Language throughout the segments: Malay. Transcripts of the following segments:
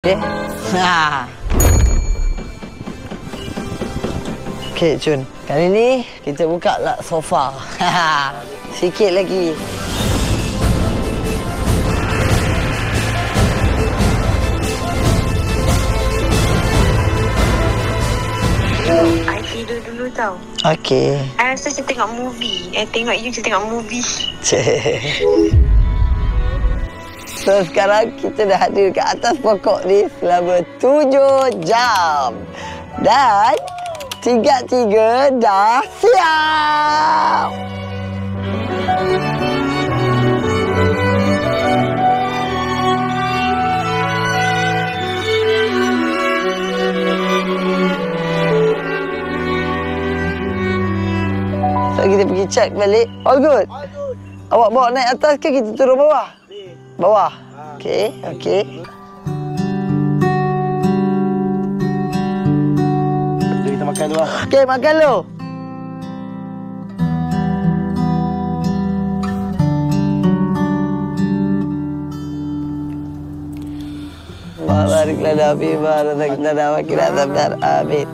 Okay. Okay, Cun. Kali ni kita buka lah sofa. Sikit lagi. I tidur dulu tau. Okay. I rasa saya tengok movie. I tengok you macam tengok movie. So sekarang kita dah hadir ke atas pokok ni selama 7 jam. Dan tiga-tiga dah siap. So kita pergi check balik. All good? All good. Awak bawa naik atas ke kita turun bawah? Bawah? Okey, okey. Jom kita makan dulu lah. Okey, makan dulu. Barik lana fi ma razaqtana wa qina adzaban nar. Amin.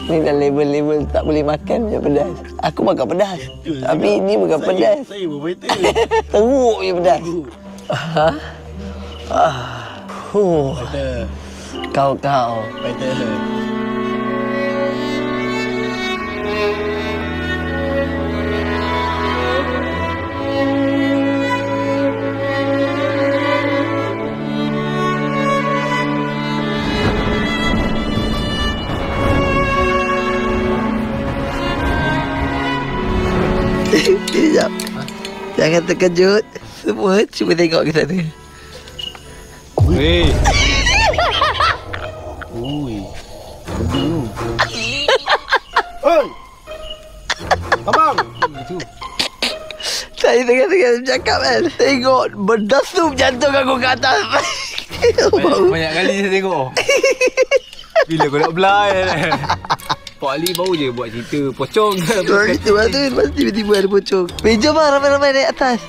Ni dah label-label tak boleh makan je pedas. Aku makan pedas. Tapi ni bukan pedas. Saya pun betul. Teruk je pedas. Betul. Kau. Betul. Sekejap. Jangan terkejut. Semua cuba tengok ke sana. Weh. Ui. Oi. Abang. Itu. Saya tengah-tengah bercakap kan. Tengok berdasum jantung aku ke atas. Banyak kali saya tengok. Bila kau nak belah Pak Ali baru je buat cerita pocong. Itu lah tu. Lepas tiba-tiba ada pocong. Jom lah ramai-ramai naik atas.